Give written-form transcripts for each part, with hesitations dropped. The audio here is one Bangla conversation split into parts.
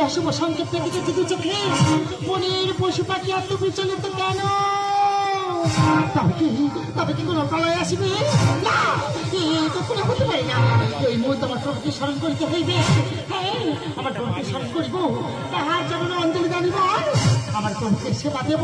অশুভ সংকেত দেখেছি দু চোখে। মনের পশু পাখি আত্মবিচলিত কেন? তবে কি কোনো প্রলয় আসবে? না, এটা কোনো হতে পারে না। এই মুহূর্তে আমার প্রভুকে স্মরণ করিতে হইবে। হ্যাঁ, আমার প্রভুকে স্মরণ করিব, তাহার জন্য অঞ্জলি জানিব, আমার প্রভুকে সেবা দেব।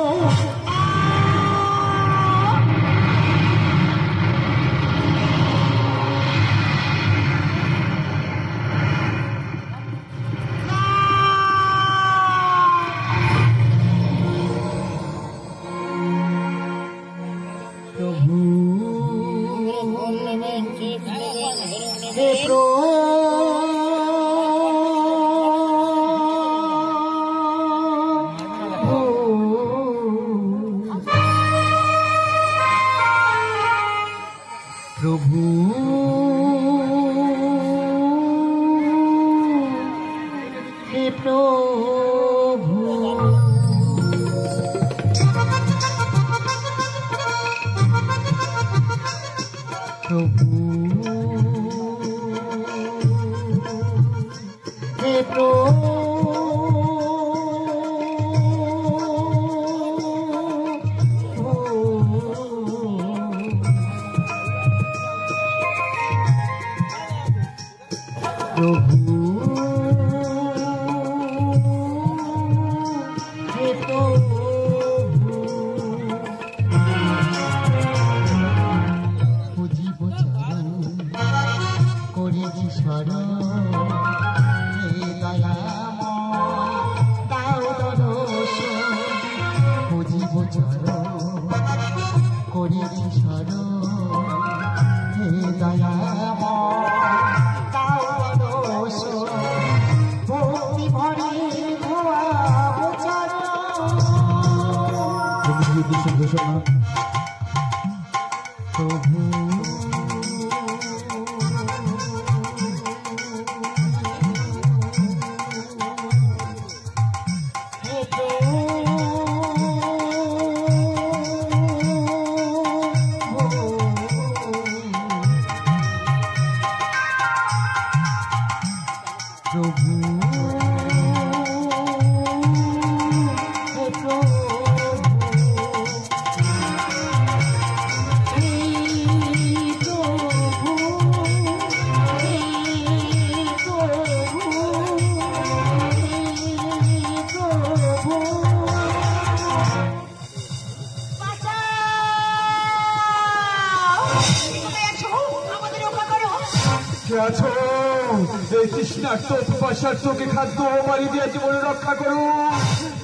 তোকে খাদ্য মারি দিয়ে জীবনে রক্ষা করো।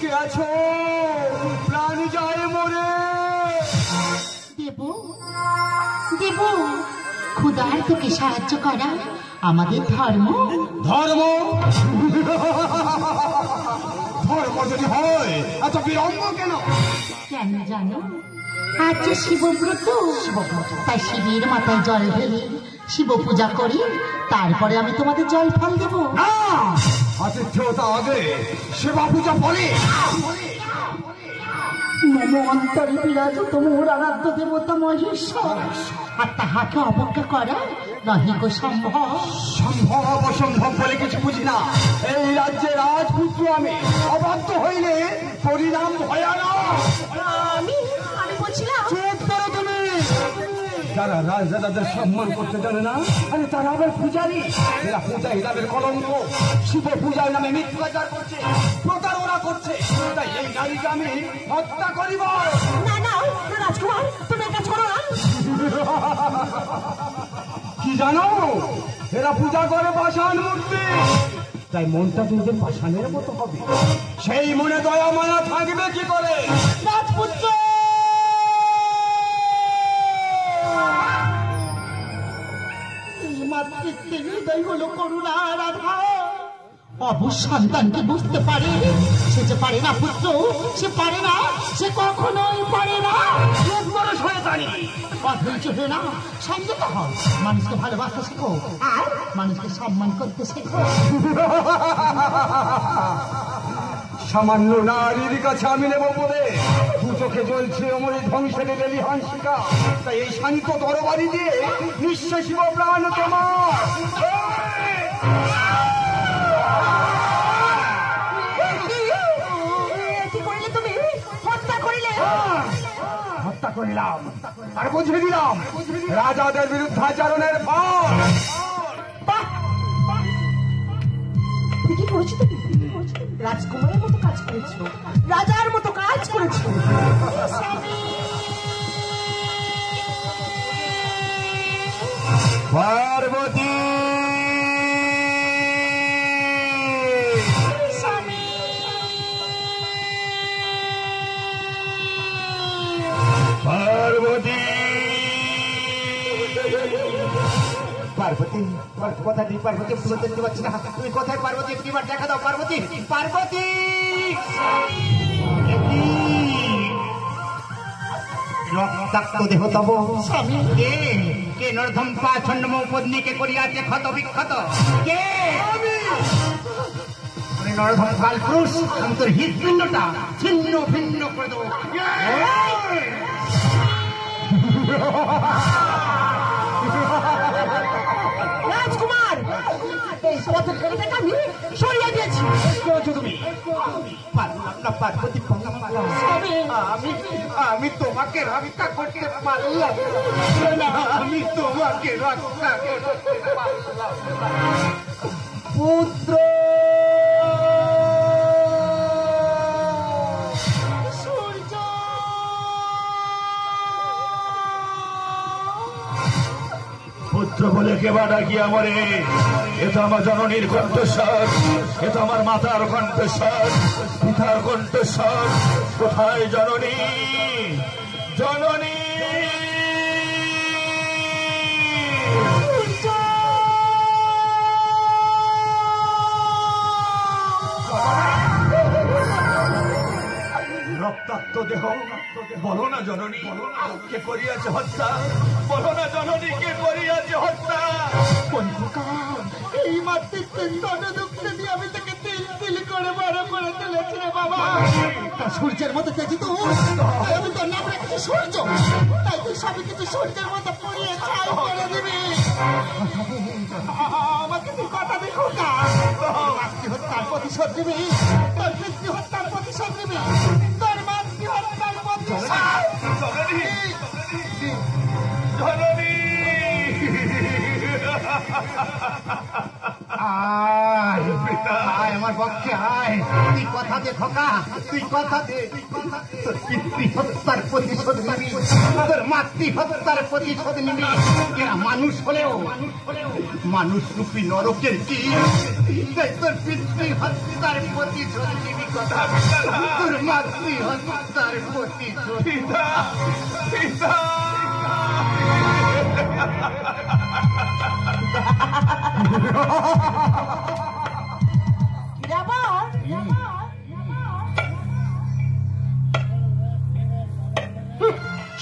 কে আছো? প্রাণ যায় মরে। দেব দেব, ক্ষুধার তোকে সাহায্য করা আমাদের ধর্ম। ধর্ম ধর্ম যদি হয় এত বিলম্ব কেন? কেন জানো? আজ যে শিবব্রত, তাই শিবের মাথায় জল ঢেলে শিব পূজা করি, তারপরে আমি তোমাদের জল ফল দেব। না, আতিথ্যতা আগে, সেবা পূজা পরে। মম অন্তরে বিরাজিত মোর আরাধ্য দেবতা মহেশ্বর, আর তাহাকে অবজ্ঞা করা নহিক সম্ভব। সম্ভব অসম্ভব বলে কিছু বুঝি না। এই রাজ্যে রাজপুত্র আমি, অবাধ্য হইলে পরিণাম ভয়ানক। আমি বলছিলাম চুপ করো তুমি। যারা রাজদাদাদের সম্মান করতে জানে না, আরে তারা আবার পূজারী। এরা পূজা হিসাবের কলঙ্ক। শিব পূজার নামে মিথ্যাচার করছে, প্রতারণা করছে। তাই এই নারীকে আমি হত্যা করিব। না না রাজকুমার, তুমি কাজ করো না। কি জানো, এরা পূজা করে পাষাণ মূর্তি, তাই মনটা কিন্তু পাষাণের মতো হবে। সেই মনে দয়া মায়া থাকবে কি করে? রাজপুত্র মাতৃত্বের হৃদয় হলো করুণা রাধা। অবশ সন্তানকে বুঝতে পারে, সে যে পারে না পুত্র, সে পারে না, সে কখনোই পারে না। অধৈর্য হয়ে না, সংযত হও। মানুষকে ভালোবাসতে শেখো আর মানুষকে সম্মান করতে শেখো। সামান্য নারীর কাছে আমি নেব বলে দু চোখে জ্বলছে অমরি ধ্বংসের গেলি হাংসিকা। তাই এই শান্ত তরবারি দিয়ে নিঃশেষিব প্রাণ তোমার। হত্যা করিলাম আর বুঝিয়ে দিলাম রাজাদের বিরুদ্ধাচরণের ফল। কি করেছো তুমি? রাজকুমারের মতো কাজ করেছো, রাজার মতো কাজ করেছো। পার্বতী পার্বতী পার্বতী কোথায় নেই? পার্বতী তুমি দেখতে পাচ্ছি না। তুমি কোথায় পার্বতী? একটিবার দেখা দাও পার্বতী। পার্বতী রক্তাক্ত দেহ তব কে নর্ধম পাচন্ডম পত্নীকে করিয়াছে ক্ষত বিক্ষত? কে নর্ধম কাল পুরুষ অন্তর হৃৎপিণ্ডটা ছিন্ন ভিন্ন করে দেবো। রাজকুমার, এই পথের থেকে আমি সরিয়ে দিয়েছি। তুমি পারলাম না পার্বতী, আমি তোমাকে রক্ষা করতে পারলাম না। আমি তোমাকে রক্ষা করতে পারলাম না। পুত্র পুত্র বলে কেবা ডাকিয়া মরে, এ তো আমার জননীর কণ্ঠস্বর, এ তো আমার মাতার কণ্ঠস্বর, পিতার কণ্ঠস্বর। কোথায় জননী? জননী রক্তাক্ত দেহ, বলো না জননী কে করিয়াছে হত্যা? বলো না জননী কে করিয়াছে হত্যা? এই মাতৃপিণ্ড দুঃখে দিয়ে আমি তাকে তিল তিল করে বড় করে তুলেছি রে বাবা। সূর্যের মতো তেজি তো আমি তোর নাম রেখেছি সূর্য, তাই তুই সবই কিছু সূর্যের মতো পড়িয়ে ছাই করে দিবি। আমাকে তুই কথা দেখো না, মাতৃহত্যার প্রতিশোধ নিবি, তোর পিতৃহত্যার প্রতিশোধ নিবি, তোর মাতৃহত্যার প্রতিশোধ। জননী আয় আমার পক্ষে আয়। তুই কথা দে খোকা, তুই কথা দে। তোর পিতৃহত্যার প্রতিশোধ নিবি, তোর মাতৃহত্যার প্রতিশোধ নিবি। এরা মানুষ হলেও মানুষ রূপী নরকের কি তোর পিতৃহত্যার প্রতিশোধ নিবি। কথা তোর মাতৃহত্যার প্রতিশোধ। পিতা পিতা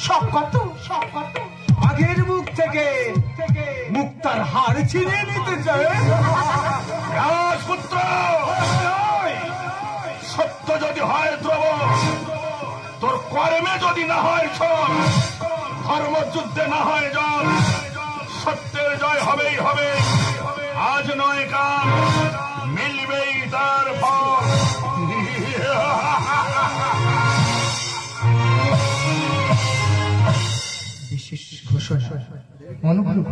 সব কত সব কত আগের মুখ থেকে মুক্তার হার ছিনিয়ে নিতে চায়। রাজপুত্র, সত্য যদি হয় ধ্রুব, তোর কর্মে যদি না হয় ছল, ধর্মযুদ্ধে না হয় জল, সত্যের জয় হবেই হবে। আজ নয় কাল মিলবেই তার ফল। বিশেষ ঘোষণা অনুগ্রহ